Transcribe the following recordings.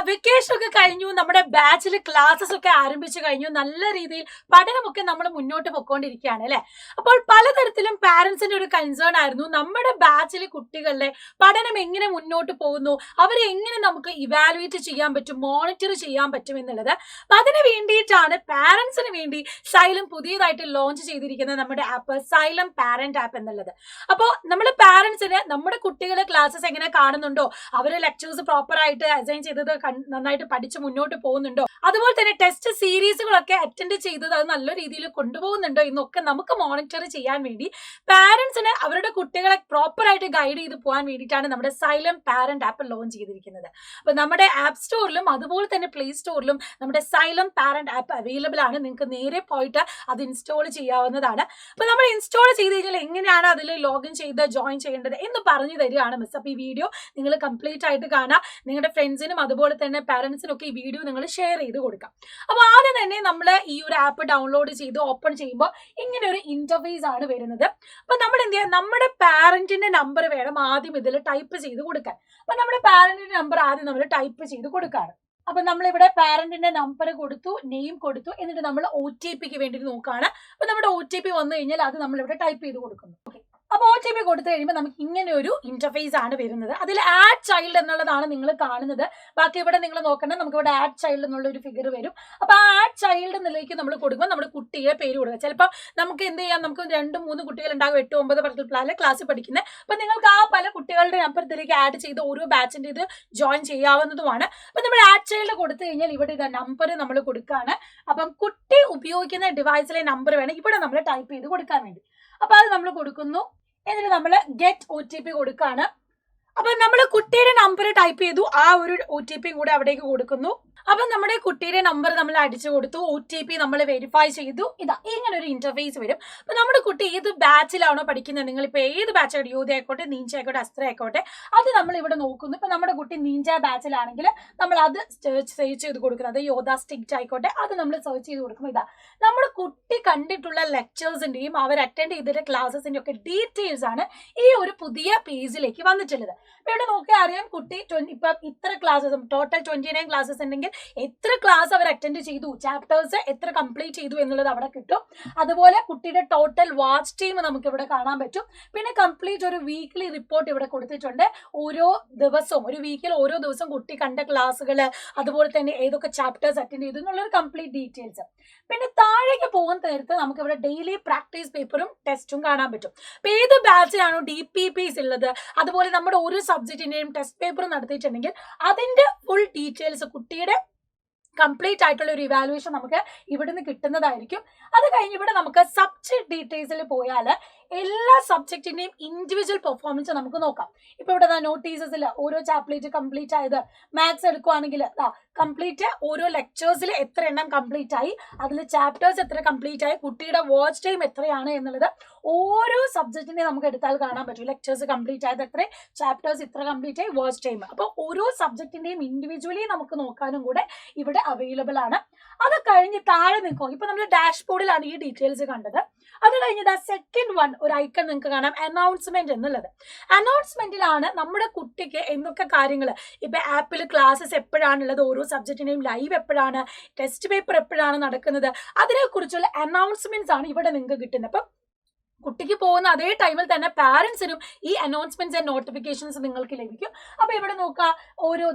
Vacation ഒക്കെ കഴിഞ്ഞു, നമ്മുടെ ബാച്ചിൽ ക്ലാസ്സസ് ഒക്കെ ആരംഭിച്ചു കഴിഞ്ഞു, നല്ല രീതിയിൽ പഠനമൊക്കെ നമ്മൾ മുന്നോട്ട് പൊക്കോണ്ടിരിക്കുകയാണ് അല്ലെ. അപ്പോൾ പലതരത്തിലും പാരന്റ്സിന്റെ ഒരു കൺസേൺ ആയിരുന്നു നമ്മുടെ ബാച്ചിലെ കുട്ടികളുടെ പഠനം എങ്ങനെ മുന്നോട്ട് പോകുന്നു, അവരെ എങ്ങനെ നമുക്ക് ഇവാലുവേറ്റ് ചെയ്യാൻ പറ്റും, മോണിറ്റർ ചെയ്യാൻ പറ്റും എന്നുള്ളത്. അപ്പൊ അതിന് വേണ്ടിയിട്ടാണ് പാരന്റ്സിന് വേണ്ടി സൈലം പുതിയതായിട്ട് ലോഞ്ച് ചെയ്തിരിക്കുന്ന നമ്മുടെ ആപ്പ് സൈലം പാരന്റ് ആപ്പ് എന്നുള്ളത്. അപ്പോൾ നമ്മുടെ പാരന്റ്സിന് നമ്മുടെ കുട്ടികളെ ക്ലാസ്സസ് എങ്ങനെ കാണുന്നുണ്ടോ, അവരെ ലെക്ചേഴ്സ് പ്രോപ്പർ ആയിട്ട് അസൈൻ ചെയ്തത് നന്നായിട്ട് പഠിച്ച് മുന്നോട്ട് പോകുന്നുണ്ടോ, അതുപോലെ തന്നെ ടെസ്റ്റ് സീരീസുകളൊക്കെ അറ്റൻഡ് ചെയ്തത് അത് നല്ല രീതിയിൽ കൊണ്ടുപോകുന്നുണ്ടോ എന്നൊക്കെ നമുക്ക് മോണിറ്റർ ചെയ്യാൻ വേണ്ടി പാരന്റ്സിന് അവരുടെ കുട്ടികളെ പ്രോപ്പർ ആയിട്ട് ഗൈഡ് ചെയ്ത് പോകാൻ വേണ്ടിയിട്ടാണ് നമ്മുടെ സൈലം പാരന്റ് ആപ്പ് ലോഞ്ച് ചെയ്തിരിക്കുന്നത്. അപ്പൊ നമ്മുടെ ആപ്പ് സ്റ്റോറിലും അതുപോലെ തന്നെ പ്ലേ സ്റ്റോറിലും നമ്മുടെ സൈലം പാരന്റ് ആപ്പ് അവൈലബിൾ ആണ്. നിങ്ങൾക്ക് നേരെ പോയിട്ട് അത് ഇൻസ്റ്റാൾ ചെയ്യാവുന്നതാണ്. അപ്പൊ നമ്മൾ ഇൻസ്റ്റാൾ ചെയ്ത് കഴിഞ്ഞാൽ എങ്ങനെയാണ് അതിൽ ലോഗിൻ ചെയ്ത് ജോയിൻ ചെയ്യേണ്ടത് എന്ന് പറഞ്ഞു തരികയാണ് മിസ്. അപ്പൊ ഈ വീഡിയോ നിങ്ങൾ കംപ്ലീറ്റ് ആയിട്ട് കാണാം. നിങ്ങളുടെ ഫ്രണ്ട്സിനും അതുപോലെ തന്നെ പാരന്റ്സിനും ഒക്കെ ഈ വീഡിയോ നിങ്ങൾ ഷെയർ ചെയ്ത് കൊടുക്കാം. അപ്പൊ ആദ്യം തന്നെ നമ്മൾ ഈ ഒരു ആപ്പ് ഡൗൺലോഡ് ചെയ്ത് ഓപ്പൺ ചെയ്യുമ്പോൾ ഇങ്ങനെ ഒരു ഇന്റർഫേസ് ആണ് വരുന്നത്. അപ്പൊ നമ്മൾ എന്ത് ചെയ്യാം, നമ്മുടെ പാരന്റിന്റെ നമ്പർ വേണം ആദ്യം ഇതിൽ ടൈപ്പ് ചെയ്ത് കൊടുക്കാൻ. അപ്പൊ നമ്മുടെ പാരന്റിന്റെ നമ്പർ ആദ്യം നമ്മൾ ടൈപ്പ് ചെയ്ത് കൊടുക്കാറ്. അപ്പൊ നമ്മളിവിടെ പാരന്റിന്റെ നമ്പർ കൊടുത്തു, നെയിം കൊടുത്തു, എന്നിട്ട് നമ്മൾ OTPക്ക് വേണ്ടി നോക്കുകയാണ്. അപ്പൊ നമ്മുടെ OTP വന്നു കഴിഞ്ഞാൽ അത് നമ്മളിവിടെ ടൈപ്പ് ചെയ്ത് കൊടുക്കുന്നു. അപ്പൊ OTP കൊടുത്തു കഴിയുമ്പോൾ നമുക്ക് ഇങ്ങനെ ഒരു ഇന്റർഫേസ് ആണ് വരുന്നത്. അതിൽ ആഡ് ചൈൽഡ് എന്നുള്ളതാണ് നിങ്ങൾ കാണുന്നത്. ബാക്കി ഇവിടെ നിങ്ങൾ നോക്കണം, നമുക്ക് ഇവിടെ ആഡ് ചൈൽഡ് എന്നുള്ള ഒരു ഫിഗർ വരും. അപ്പൊ ആ ആഡ് ചൈൽഡ് എന്നിലേക്ക് നമ്മൾ കൊടുക്കുമ്പോൾ നമ്മുടെ കുട്ടിയുടെ പേര് കൊടുക്കുക. ചിലപ്പോൾ നമുക്ക് എന്ത് ചെയ്യാം, നമുക്ക് 2-3 കുട്ടികൾ ഉണ്ടാകും, 8-9 പർട്ടിക്കുലർ ക്ലാസ്സിൽ പഠിക്കുന്നത്. അപ്പൊ നിങ്ങൾക്ക് ആ പല കുട്ടികളുടെ നമ്പർ ഇതിലേക്ക് ആഡ് ചെയ്ത് ഓരോ ബാച്ചിന്റെ ഇത് ജോയിൻ ചെയ്യാവുന്നതുമാണ്. അപ്പൊ നമ്മൾ ആഡ് ചൈൽഡ് കൊടുത്തു കഴിഞ്ഞാൽ ഇവിടെ ഇത് നമ്പർ നമ്മൾ കൊടുക്കുകയാണ്. അപ്പം കുട്ടി ഉപയോഗിക്കുന്ന ഡിവൈസിലെ നമ്പർ വേണം ഇവിടെ നമ്മൾ ടൈപ്പ് ചെയ്ത് കൊടുക്കാൻ വേണ്ടി. അപ്പൊ അത് നമ്മൾ കൊടുക്കുന്നു, എന്നിട്ട് നമ്മൾ ഗെറ്റ് OTP കൊടുക്കുകയാണ്. അപ്പൊ നമ്മൾ കുട്ടിയുടെ നമ്പർ ടൈപ്പ് ചെയ്തു, ആ ഒരു OTP കൂടെ അവിടേക്ക് കൊടുക്കുന്നു. അപ്പൊ നമ്മുടെ കുട്ടിയുടെ നമ്പർ നമ്മൾ അടിച്ചു കൊടുത്തു, OTP നമ്മൾ വെരിഫൈ ചെയ്തു. ഇതാ ഇങ്ങനെ ഒരു ഇന്റർഫേസ് വരും. അപ്പൊ നമ്മുടെ കുട്ടി ഏത് ബാച്ചിലാണോ പഠിക്കുന്നത്, നിങ്ങളിപ്പോ ഏത് ബാച്ചായിട്ട് യോധ ആയിക്കോട്ടെ, നീഞ്ച ആയിക്കോട്ടെ, അസ്ത്ര ആയിക്കോട്ടെ, അത് നമ്മൾ ഇവിടെ നോക്കുന്നു. ഇപ്പൊ നമ്മുടെ കുട്ടി നീഞ്ച ബാച്ചിലാണെങ്കിൽ നമ്മൾ അത് സെർച്ച് ചെയ്ത് കൊടുക്കുന്നത്, യോധ സ്റ്റിക്റ്റ് ആയിക്കോട്ടെ, അത് നമ്മൾ സെർച്ച് ചെയ്ത് കൊടുക്കും. ഇതാ നമ്മുടെ കുട്ടി കണ്ടിട്ടുള്ള ലെക്ചേഴ്സിന്റെയും അവർ അറ്റൻഡ് ചെയ്തിട്ട് ക്ലാസ്സസിന്റെ ഒക്കെ ഡീറ്റെയിൽസ് ആണ് ഈ ഒരു പുതിയ പേജിലേക്ക് വന്നിട്ടുള്ളത്. അപ്പൊ ഇവിടെ നോക്കിയാൽ അറിയാം കുട്ടി ഇപ്പൊ ഇത്ര ക്ലാസ്സസ്, ടോട്ടൽ 29 ക്ലാസ്സസ് ഉണ്ടെങ്കിൽ എത്ര ക്ലാസ് അവർ അറ്റൻഡ് ചെയ്തു, ചാപ്റ്റേഴ്സ് എത്ര കംപ്ലീറ്റ് ചെയ്തു എന്നുള്ളത് അവിടെ കിട്ടും. അതുപോലെ കുട്ടിയുടെ ടോട്ടൽ വാച്ച് ടൈം നമുക്ക് ഇവിടെ കാണാൻ പറ്റും. പിന്നെ കംപ്ലീറ്റ് ഒരു വീക്ക്ലി റിപ്പോർട്ട് ഇവിടെ കൊടുത്തിട്ടുണ്ട്. ഓരോ ദിവസവും, ഒരു വീക്കിൽ ഓരോ ദിവസം കുട്ടി കണ്ട ക്ലാസ്സുകൾ, അതുപോലെ തന്നെ ഏതൊക്കെ ചാപ്റ്റേഴ്സ് അറ്റൻഡ് ചെയ്തു എന്നുള്ളൊരു കംപ്ലീറ്റ് ഡീറ്റെയിൽസ്. പിന്നെ താഴേക്ക് പോകുന്ന നേരത്ത് നമുക്ക് ഇവിടെ ഡെയിലി പ്രാക്ടീസ് പേപ്പറും ടെസ്റ്റും കാണാൻ പറ്റും. അപ്പൊ ഏത് ബാച്ചിലാണോ DPPs ഉള്ളത്, അതുപോലെ നമ്മുടെ ഓരോ സബ്ജക്റ്റിന്റെയും ടെസ്റ്റ് പേപ്പർ നടത്തിയിട്ടുണ്ടെങ്കിൽ അതിന്റെ ഫുൾ ഡീറ്റെയിൽസ്, കുട്ടിയുടെ കംപ്ലീറ്റ് ആയിട്ടുള്ള ഒരു ഇവാലുവേഷൻ നമുക്ക് ഇവിടുന്ന് കിട്ടുന്നതായിരിക്കും. അത് കഴിഞ്ഞ് ഇവിടെ നമുക്ക് സബ്ജക്ട് ഡീറ്റെയിൽസിൽ പോയാൽ എല്ലാ സബ്ജക്റ്റിന്റെയും ഇൻഡിവിജ്വൽ പെർഫോമൻസ് നമുക്ക് നോക്കാം. ഇപ്പൊ ഇവിടെ നോട്ടീസസിൽ ഓരോ ചാപ്റ്റർ കംപ്ലീറ്റ് ആയത്, മാത്സ് എടുക്കുവാണെങ്കിൽ കംപ്ലീറ്റ് ഓരോ ലെക്ചേഴ്സിൽ എത്ര എണ്ണം കംപ്ലീറ്റ് ആയി, അതിൽ ചാപ്റ്റേഴ്സ് എത്ര കംപ്ലീറ്റ് ആയി, കുട്ടിയുടെ വാച്ച് ടൈം എത്രയാണ് എന്നുള്ളത് ഓരോ സബ്ജക്റ്റിനെ നമുക്ക് എടുത്താൽ കാണാൻ പറ്റും. ലെക്ചേഴ്സ് കംപ്ലീറ്റ് ആയത് എത്ര, ചാപ്റ്റേഴ്സ് ഇത്ര കംപ്ലീറ്റ് ആയി, വാച്ച് ടൈം. അപ്പൊ ഓരോ സബ്ജക്റ്റിന്റെയും ഇൻഡിവിജ്വലി നമുക്ക് നോക്കാനും കൂടെ ഇവിടെ അവൈലബിൾ ആണ്. അത് കഴിഞ്ഞ് താഴെ നിൽക്കും. ഇപ്പൊ നമ്മൾ ഡാഷ്ബോർഡിലാണ് ഈ ഡീറ്റെയിൽസ് കണ്ടത്. അത് കഴിഞ്ഞത് സെക്കൻഡ് വൺ ഒരു ഐക്കൺ നിങ്ങൾക്ക് കാണാം, അനൗൺസ്മെന്റ് എന്നുള്ളത്. അനൗൺസ്മെന്റിലാണ് നമ്മുടെ കുട്ടിക്ക് എന്തൊക്കെ കാര്യങ്ങൾ, ഇപ്പൊ ആപ്പിൽ ക്ലാസ്സസ് എപ്പോഴാണുള്ളത്, ഓരോ സബ്ജക്റ്റിന്റെയും ലൈവ് എപ്പോഴാണ്, ടെസ്റ്റ് പേപ്പർ എപ്പോഴാണ് നടക്കുന്നത്, അതിനെക്കുറിച്ചുള്ള അനൗൺസ്മെന്റ്സ് ആണ് ഇവിടെ നിങ്ങൾക്ക് കിട്ടുന്നത്. അപ്പം കുട്ടിക്ക് പോകുന്ന അതേ ടൈമിൽ തന്നെ പാരന്റ്സിനും ഈ അനൗൺസ്മെന്റ്സ് ആൻഡ് നോട്ടിഫിക്കേഷൻസ് നിങ്ങൾക്ക് ലഭിക്കും. അപ്പൊ ഇവിടെ നോക്കുക, ഓരോ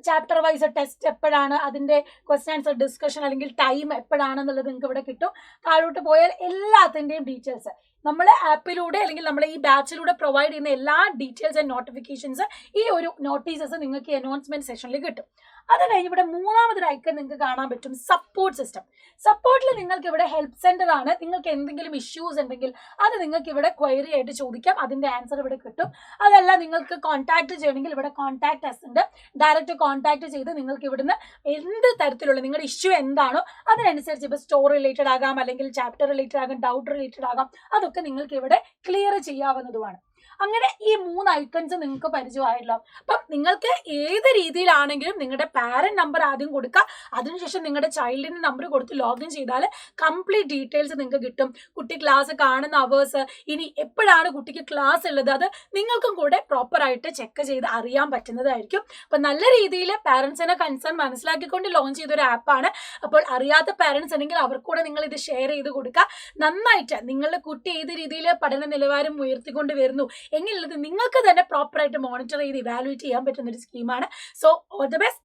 ചാപ്റ്റർ വൈസ് ടെസ്റ്റ് എപ്പോഴാണ്, അതിന്റെ ക്വസ്റ്റ്യൻ ആൻസർ ഡിസ്കഷൻ അല്ലെങ്കിൽ ടൈം എപ്പോഴാണെന്നുള്ളത് നിങ്ങൾക്ക് ഇവിടെ കിട്ടും. താഴോട്ട് പോയാൽ എല്ലാത്തിന്റെയും ഡീറ്റെയിൽസ് നമ്മൾ ആപ്പിലൂടെ അല്ലെങ്കിൽ നമ്മൾ ഈ ബാച്ചിലൂടെ പ്രൊവൈഡ് ചെയ്യുന്ന എല്ലാ ഡീറ്റെയിൽസ് ആൻഡ് നോട്ടിഫിക്കേഷൻസ്, ഈ ഒരു നോട്ടീസസ് നിങ്ങൾക്ക് അനൗൺസ്മെന്റ് സെഷനിൽ കിട്ടും. അത് കഴിഞ്ഞ് ഇവിടെ മൂന്നാമതൊരു ഐക്കൺ നിങ്ങൾക്ക് കാണാൻ പറ്റും, സപ്പോർട്ട് സിസ്റ്റം. സപ്പോർട്ടിൽ നിങ്ങൾക്ക് ഇവിടെ ഹെൽപ്പ് സെന്റർ ആണ്. നിങ്ങൾക്ക് എന്തെങ്കിലും ഇഷ്യൂസ് ഉണ്ടെങ്കിൽ അത് നിങ്ങൾക്ക് ഇവിടെ ക്വയറി ആയിട്ട് ചോദിക്കാം, അതിന്റെ ആൻസർ ഇവിടെ കിട്ടും. അതല്ല നിങ്ങൾക്ക് കോൺടാക്ട് ചെയ്യണമെങ്കിൽ ഇവിടെ കോൺടാക്ട് അസ് ഉണ്ട്. ഡയറക്റ്റ് കോൺടാക്ട് ചെയ്ത് നിങ്ങൾക്ക് ഇവിടുന്ന് എന്ത് തരത്തിലുള്ള നിങ്ങളുടെ ഇഷ്യൂ എന്താണോ അതിനനുസരിച്ച്, ഇപ്പൊ സ്റ്റോർ റിലേറ്റഡ് ആകാം, അല്ലെങ്കിൽ ചാപ്റ്റർ റിലേറ്റഡ് ആകാം, ഡൗട്ട് റിലേറ്റഡ് ആകാം, അതൊക്കെ നിങ്ങൾക്ക് ഇവിടെ ക്ലിയർ ചെയ്യാവുന്നതുമാണ്. അങ്ങനെ ഈ 3 ഐക്കൺസ് നിങ്ങൾക്ക് പരിചയമായല്ലോ. അപ്പം നിങ്ങൾക്ക് ഏത് രീതിയിലാണെങ്കിലും നിങ്ങളുടെ പാരന്റ് നമ്പർ ആദ്യം കൊടുക്കുക, അതിനുശേഷം നിങ്ങളുടെ ചൈൽഡിന്റെ നമ്പർ കൊടുത്ത് ലോഗിൻ ചെയ്താൽ കംപ്ലീറ്റ് ഡീറ്റെയിൽസ് നിങ്ങൾക്ക് കിട്ടും. കുട്ടി ക്ലാസ് കാണുന്ന അവേഴ്സ്, ഇനി എപ്പോഴാണ് കുട്ടിക്ക് ക്ലാസ് ഉള്ളത്, അത് നിങ്ങൾക്കും കൂടെ പ്രോപ്പറായിട്ട് ചെക്ക് ചെയ്ത് അറിയാൻ പറ്റുന്നതായിരിക്കും. അപ്പൊ നല്ല രീതിയിൽ പാരന്റ്സിനെ കൺസേൺ മനസ്സിലാക്കിക്കൊണ്ട് ലോഞ്ച് ചെയ്തൊരു ആപ്പാണ്. അപ്പോൾ അറിയാത്ത പാരന്റ്സ് ഉണ്ടെങ്കിൽ അവർക്ക് കൂടെ നിങ്ങൾ ഇത് ഷെയർ ചെയ്ത് കൊടുക്കുക. നന്നായിട്ട് നിങ്ങളുടെ കുട്ടി ഏത് രീതിയിൽ പഠന നിലവാരം ഉയർത്തിക്കൊണ്ട് വരുന്നു എന്നുള്ളത് നിങ്ങൾക്ക് തന്നെ പ്രോപ്പറായിട്ട് മോണിറ്റർ ചെയ്ത് ഇവാലുവേറ്റ് ചെയ്യാൻ പറ്റുന്ന ഒരു സ്കീമാണ്. So all the best.